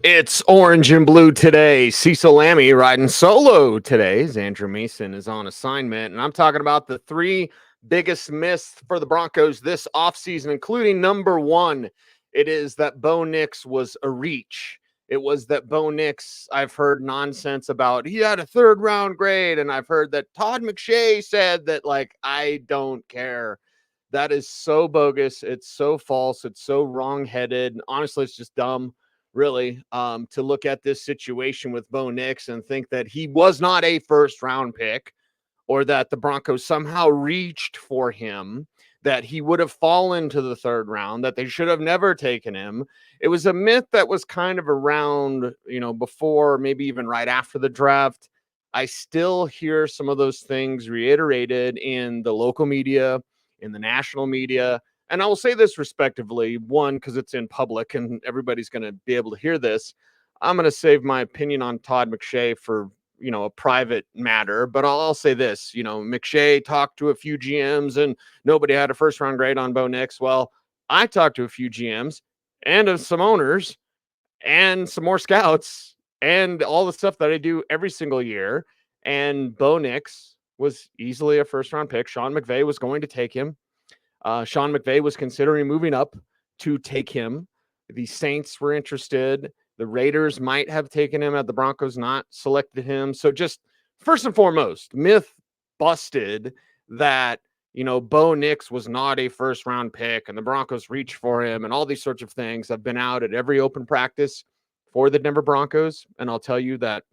It's orange and blue today. Cecil Lammey riding solo today. Andrew Mason is on assignment, and I'm talking about the three biggest myths for the Broncos this offseason, including number one. It is that Bo Nix was a reach. It was that Bo Nix, I've heard nonsense about he had a third round grade, and I've heard that Todd McShay said that, like, I don't care. That is so bogus. It's so false. It's so wrong-headed. Honestly, it's just dumb, really, to look at this situation with Bo Nix and think that he was not a first-round pick or that the Broncos somehow reached for him, that he would have fallen to the third round, that they should have never taken him. It was a myth that was kind of around, before, maybe even right after the draft. I still hear some of those things reiterated in the local media, in the national media. And I will say this respectively, one, because it's in public and everybody's going to be able to hear this. I'm going to save my opinion on Todd McShay for a private matter, but I'll say this, McShay talked to a few GMs and nobody had a first round grade on Bo Nix. Well, I talked to a few GMs and some owners and some more scouts and all the stuff that I do every single year. And Bo Nix was easily a first round pick. Sean McVay was going to take him. Sean McVay was considering moving up to take him. The Saints were interested. The Raiders might have taken him had the Broncos not selected him. So just first and foremost, myth busted that, Bo Nix was not a first round pick and the Broncos reached for him and all these sorts of things. I've been out at every open practice for the Denver Broncos. And I'll tell you that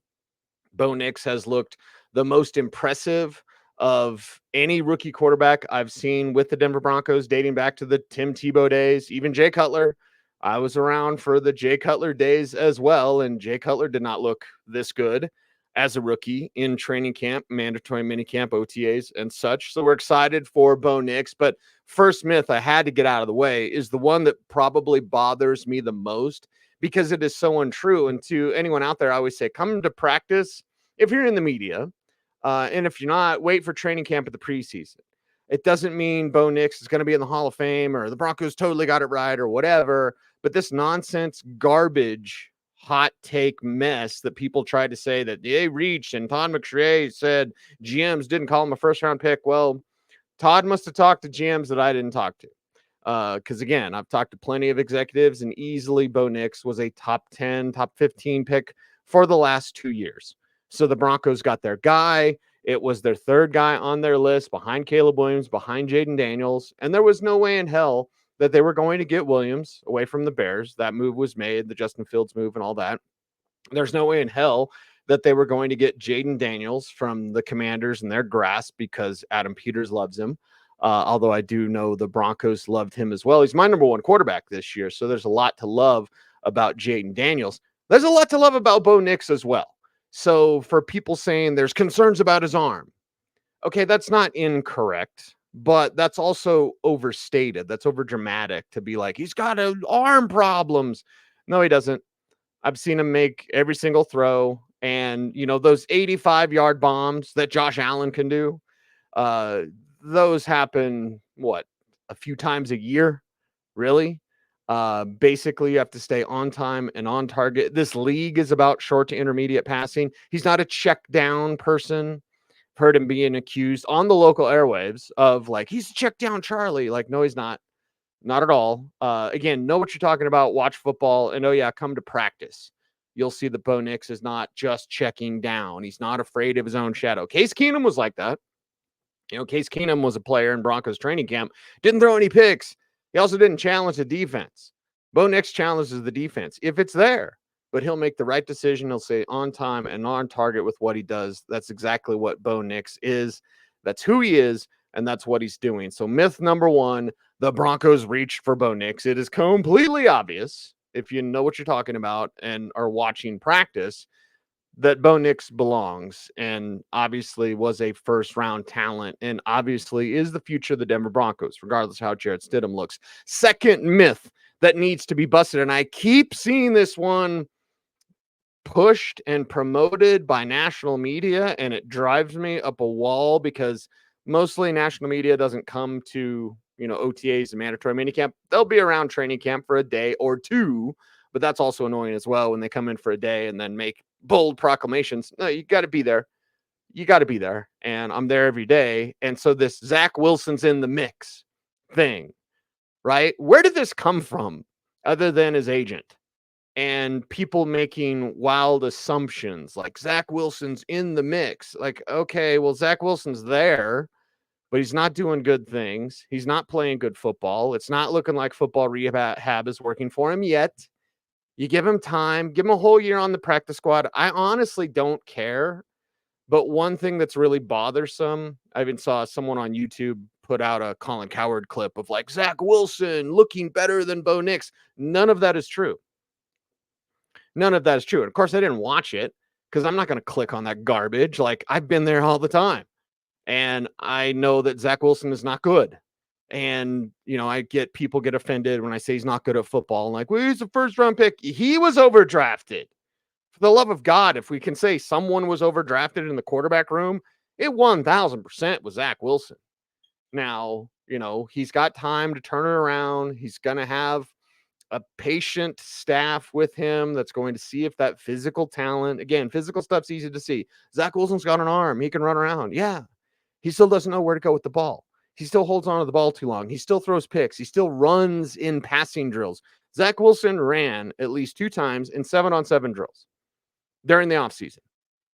Bo Nix has looked the most impressive of any rookie quarterback I've seen with the Denver Broncos, dating back to the Tim Tebow days, even Jay Cutler. I was around for the Jay Cutler days as well, and Jay Cutler did not look this good as a rookie in training camp, mandatory minicamp, OTAs, and such. So we're excited for Bo Nix. But first myth I had to get out of the way is the one that probably bothers me the most because it is so untrue. And to anyone out there, I always say, come to practice if you're in the media. And if you're not, wait for training camp at the preseason. It doesn't mean Bo Nix is going to be in the Hall of Fame or the Broncos totally got it right or whatever. But this nonsense, garbage, hot take mess that people tried to say that they reached and Todd McShay said GMs didn't call him a first round pick. Well, Todd must have talked to GMs that I didn't talk to. Because again, I've talked to plenty of executives and easily Bo Nix was a top 10, top 15 pick for the last 2 years. So the Broncos got their guy. It was their third guy on their list behind Caleb Williams, behind Jaden Daniels. And there was no way in hell that they were going to get Williams away from the Bears. That move was made, the Justin Fields move and all that. There's no way in hell that they were going to get Jaden Daniels from the Commanders in their grasp because Adam Peters loves him. Although I do know the Broncos loved him as well. He's my number one quarterback this year. So there's a lot to love about Jaden Daniels. There's a lot to love about Bo Nix as well. So for people saying there's concerns about his arm, okay, that's not incorrect, but that's also overstated. That's over dramatic to be like, he's got arm problems. No, he doesn't. I've seen him make every single throw. And, those 85-yard bombs that Josh Allen can do, those happen, a few times a year, really? Basically, you have to stay on time and on target. This league is about short to intermediate passing. He's not a check down person. Heard him being accused on the local airwaves of like, he's a check down Charlie. Like, no, he's not. Not at all. Again, know what you're talking about. Watch football. And come to practice. You'll see that Bo Nix is not just checking down. He's not afraid of his own shadow. Case Keenum was like that. Case Keenum was a player in Broncos training camp. Didn't throw any picks. He also didn't challenge the defense. Bo Nix challenges the defense if it's there, but he'll make the right decision. He'll stay on time and on target with what he does. That's exactly what Bo Nix is. That's who he is, and that's what he's doing. So myth number one, the Broncos reached for Bo Nix. It is completely obvious, if you know what you're talking about and are watching practice, that Bo Nix belongs and obviously was a first-round talent and obviously is the future of the Denver Broncos, regardless of how Jarrett Stidham looks. Second myth that needs to be busted, and I keep seeing this one pushed and promoted by national media, and it drives me up a wall because mostly national media doesn't come to, OTAs and mandatory minicamp. They'll be around training camp for a day or two, but that's also annoying as well when they come in for a day and then make bold proclamations. No, you got to be there. You got to be there. And I'm there every day. And so this Zach Wilson's in the mix thing, right? Where did this come from other than his agent? And people making wild assumptions like Zach Wilson's in the mix. Like, okay, well, Zach Wilson's there, but he's not doing good things. He's not playing good football. It's not looking like football rehab is working for him yet. You give him time, give him a whole year on the practice squad. I honestly don't care. But one thing that's really bothersome, I even saw someone on YouTube put out a Colin Cowherd clip of like Zach Wilson looking better than Bo Nix. None of that is true. None of that is true. And of course, I didn't watch it because I'm not going to click on that garbage. Like, I've been there all the time. And I know that Zach Wilson is not good. And, I get people get offended when I say he's not good at football. I'm like, well, he's a first round pick. He was overdrafted. For the love of God, if we can say someone was overdrafted in the quarterback room, it 1000% was Zach Wilson. Now, he's got time to turn it around. He's going to have a patient staff with him that's going to see if that physical talent, again, physical stuff's easy to see. Zach Wilson's got an arm. He can run around. Yeah. He still doesn't know where to go with the ball. He still holds on to the ball too long. He still throws picks. He still runs in passing drills. Zach Wilson ran at least 2 times in 7-on-7 drills during the offseason.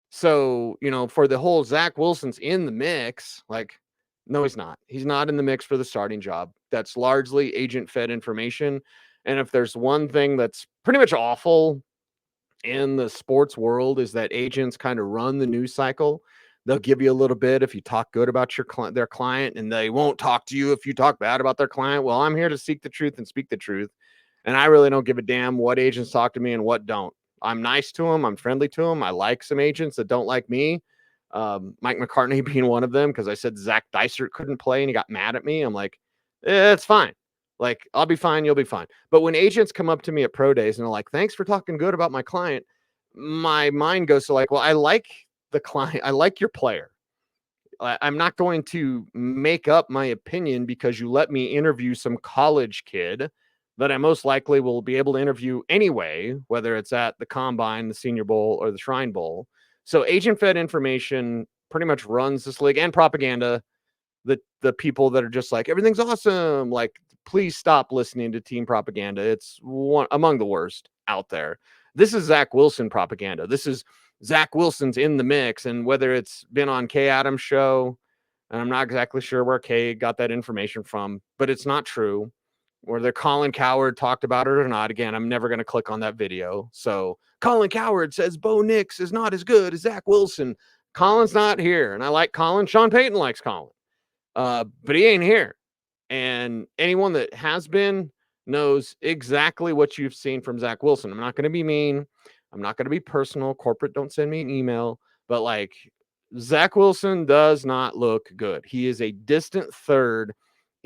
So, for the whole Zach Wilson's in the mix, like, no, he's not. He's not in the mix for the starting job. That's largely agent-fed information. And if there's one thing that's pretty much awful in the sports world is that agents kind of run the news cycle. They'll give you a little bit if you talk good about their client, and they won't talk to you if you talk bad about their client. Well, I'm here to seek the truth and speak the truth. And I really don't give a damn what agents talk to me and what don't. I'm nice to them. I'm friendly to them. I like some agents that don't like me. Mike McCartney being one of them, because I said Zach Dysert couldn't play and he got mad at me. I'm like, it's fine. Like, I'll be fine. You'll be fine. But when agents come up to me at pro days and they're like, thanks for talking good about my client, my mind goes to like, well, I like the client. I like your player. I'm not going to make up my opinion because you let me interview some college kid that I most likely will be able to interview anyway, whether it's at the Combine, the Senior Bowl, or the Shrine Bowl. So agent-fed information pretty much runs this league, and propaganda. The people that are just like, everything's awesome, like, please stop listening to team propaganda. It's one among the worst out there. This is Zach Wilson propaganda. This is Zach Wilson's in the mix. And whether it's been on Kay Adams' show, and I'm not exactly sure where Kay got that information from, but it's not true. Whether Colin Cowherd talked about it or not, again, I'm never going to click on that video. So Colin Cowherd says Bo Nix is not as good as Zach Wilson. Colin's not here. And I like Colin. Sean Payton likes Colin. But he ain't here. And anyone that has been knows exactly what you've seen from Zach Wilson. I'm not going to be mean. I'm not going to be personal. Corporate, don't send me an email. But like, Zach Wilson does not look good. He is a distant third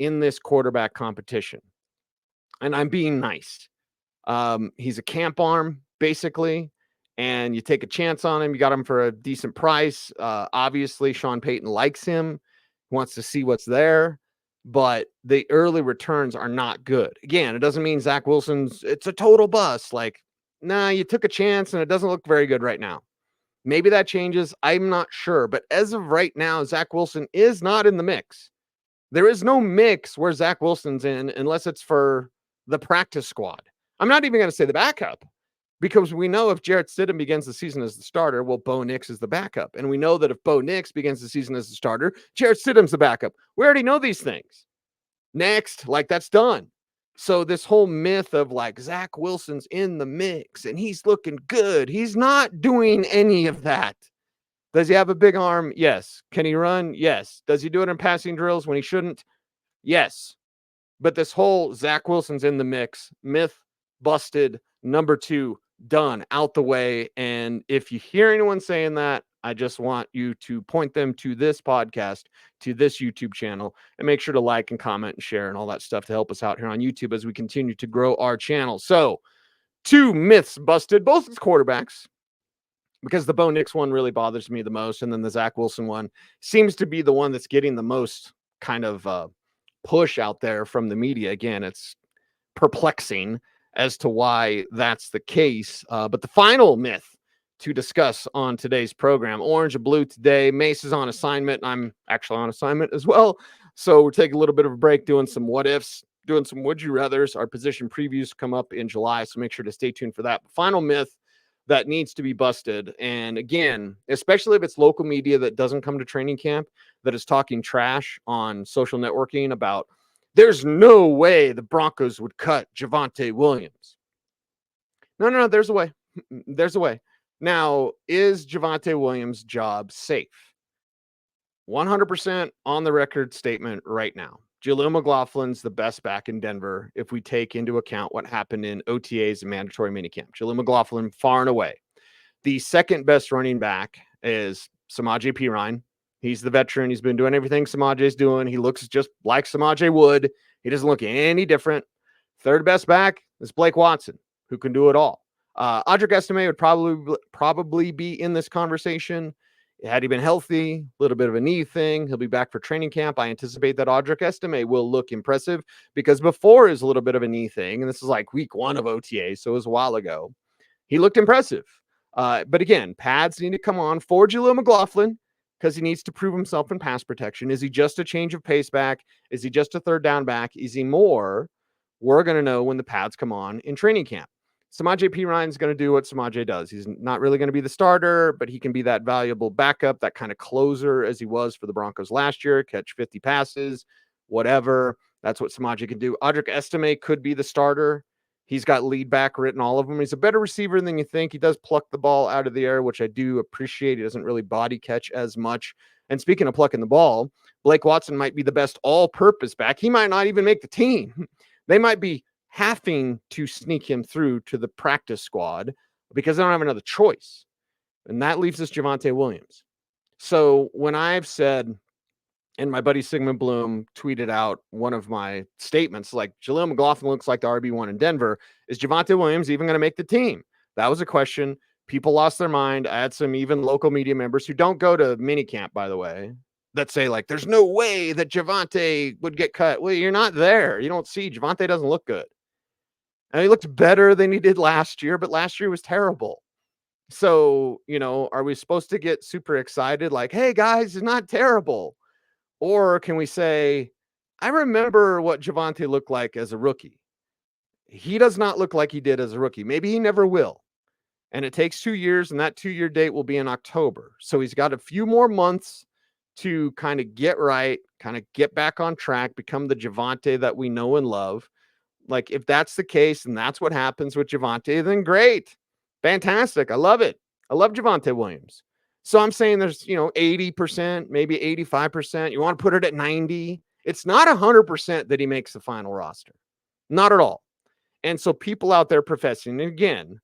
in this quarterback competition. And I'm being nice. He's a camp arm, basically. And you take a chance on him. You got him for a decent price. Obviously, Sean Payton likes him, wants to see what's there. But the early returns are not good. Again, it doesn't mean Zach Wilson's, it's a total bust. Like, nah, you took a chance and it doesn't look very good right now. Maybe that changes. I'm not sure. But as of right now, Zach Wilson is not in the mix. There is no mix where Zach Wilson's in unless it's for the practice squad. I'm not even going to say the backup, because we know if Jarrett Stidham begins the season as the starter, well, Bo Nix is the backup. And we know that if Bo Nix begins the season as the starter, Jarrett Stidham's the backup. We already know these things. Next, like, that's done. So this whole myth of like Zach Wilson's in the mix and he's looking good. He's not doing any of that. Does he have a big arm? Yes. Can he run? Yes. Does he do it in passing drills when he shouldn't? Yes. But this whole Zach Wilson's in the mix, myth busted, number 2, done, out the way. And if you hear anyone saying that, I just want you to point them to this podcast, to this YouTube channel, and make sure to like and comment and share and all that stuff to help us out here on YouTube as we continue to grow our channel. So 2 myths busted, both as quarterbacks, because the Bo Nix one really bothers me the most. And then the Zach Wilson one seems to be the one that's getting the most kind of push out there from the media. Again, it's perplexing as to why that's the case. But the final myth to discuss on today's program, orange and blue today. Mace is on assignment, and I'm actually on assignment as well. So we're taking a little bit of a break, doing some what ifs, doing some would you rathers. Our position previews come up in July, so make sure to stay tuned for that. Final myth that needs to be busted. And again, especially if it's local media that doesn't come to training camp, that is talking trash on social networking about there's no way the Broncos would cut Javonte Williams. No, there's a way. There's a way. Now, is Javonte Williams' job safe? 100% on the record statement right now. Jaleel McLaughlin's the best back in Denver if we take into account what happened in OTAs and mandatory minicamp. Jaleel McLaughlin far and away. The second best running back is Samaje Perine. He's the veteran. He's been doing everything Samaje's doing. He looks just like Samaje would. He doesn't look any different. Third best back is Blake Watson, who can do it all. Audric Estime would probably be in this conversation. Had he been healthy, a little bit of a knee thing, he'll be back for training camp. I anticipate that Audric Estime will look impressive because before his little bit of a knee thing, and this is like week 1 of OTA, so it was a while ago, he looked impressive. But again, pads need to come on for Jaleel McLaughlin because he needs to prove himself in pass protection. Is he just a change of pace back? Is he just a third down back? Is he more? We're going to know when the pads come on in training camp. Samaje Perine is going to do what Samaje does. He's not really going to be the starter, but he can be that valuable backup, that kind of closer as he was for the Broncos last year, catch 50 passes, whatever. That's what Samaje can do. Audric Estime could be the starter. He's got lead back written, all of them. He's a better receiver than you think. He does pluck the ball out of the air, which I do appreciate. He doesn't really body catch as much. And speaking of plucking the ball, Blake Watson might be the best all-purpose back. He might not even make the team. They might be having to sneak him through to the practice squad because they don't have another choice. And that leaves us Javonte Williams. So when I've said, and my buddy Sigmund Bloom tweeted out one of my statements, like Jaleel McLaughlin looks like the RB1 in Denver, is Javonte Williams even going to make the team? That was a question. People lost their mind. I had some even local media members who don't go to minicamp, by the way, that say like, there's no way that Javonte would get cut. Well, you're not there. You don't see Javonte doesn't look good. And he looked better than he did last year, but last year was terrible. So, are we supposed to get super excited? Like, hey guys, it's not terrible. Or can we say, I remember what Javonte looked like as a rookie. He does not look like he did as a rookie. Maybe he never will. And it takes 2 years, and that 2-year date will be in October. So he's got a few more months to kind of get right, kind of get back on track, become the Javonte that we know and love. Like, if that's the case and that's what happens with Javonte, then great. Fantastic. I love it. I love Javonte Williams. So I'm saying there's, 80%, maybe 85%. You want to put it at 90. It's not 100% that he makes the final roster. Not at all. And so people out there professing, and again,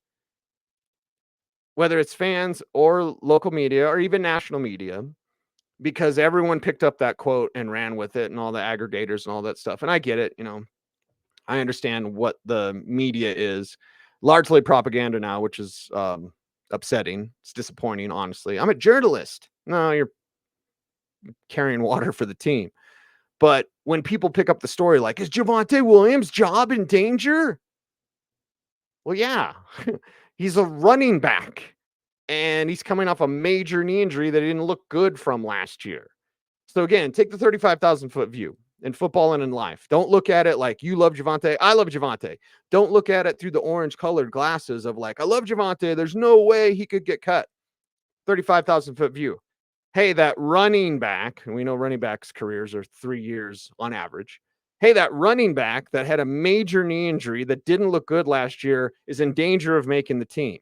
whether it's fans or local media or even national media, because everyone picked up that quote and ran with it and all the aggregators and all that stuff. And I get it, I understand what the media is. Largely propaganda now, which is upsetting. It's disappointing, honestly. I'm a journalist. No, you're carrying water for the team. But when people pick up the story like, is Javonte Williams' job in danger? Well, yeah. He's a running back. And he's coming off a major knee injury that he didn't look good from last year. So again, take the 35,000-foot view. In football and in life. Don't look at it like you love Javonte. I love Javonte. Don't look at it through the orange colored glasses of like, I love Javonte. There's no way he could get cut. 35,000-foot view. Hey, that running back, and we know running backs' careers are 3 years on average. Hey, that running back that had a major knee injury that didn't look good last year is in danger of making the team.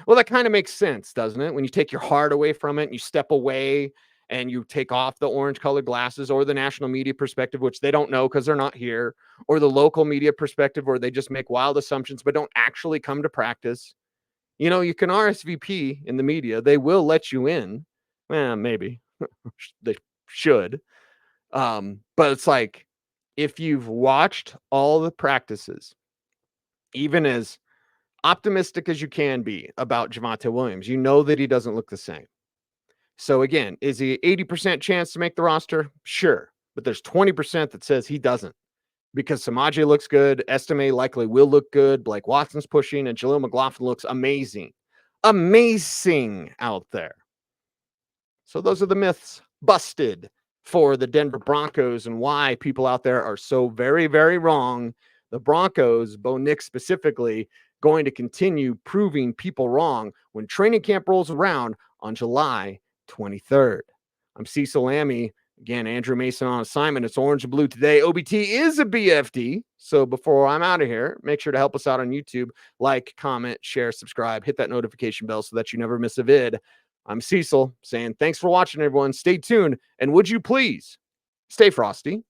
Well, that kind of makes sense, doesn't it? When you take your heart away from it and you step away and you take off the orange colored glasses, or the national media perspective, which they don't know because they're not here, or the local media perspective where they just make wild assumptions but don't actually come to practice. You can RSVP in the media. They will let you in. Maybe. They should. But it's like, if you've watched all the practices, even as optimistic as you can be about Javonte Williams, you know that he doesn't look the same. So again, is he 80% chance to make the roster? Sure. But there's 20% that says he doesn't. because Samaje looks good. Estime likely will look good. Blake Watson's pushing, and Jaleel McLaughlin looks amazing. Amazing out there. So those are the myths busted for the Denver Broncos and why people out there are so very, very wrong. The Broncos, Bo Nix specifically, going to continue proving people wrong when training camp rolls around on July 23rd. I'm Cecil Lammey. Again, Andrew Mason on assignment. It's orange and blue today. OBT is a BFD. So before I'm out of here, make sure to help us out on YouTube. Like, comment, share, subscribe, hit that notification bell so that you never miss a vid. I'm Cecil saying thanks for watching, everyone. Stay tuned. And would you please stay frosty?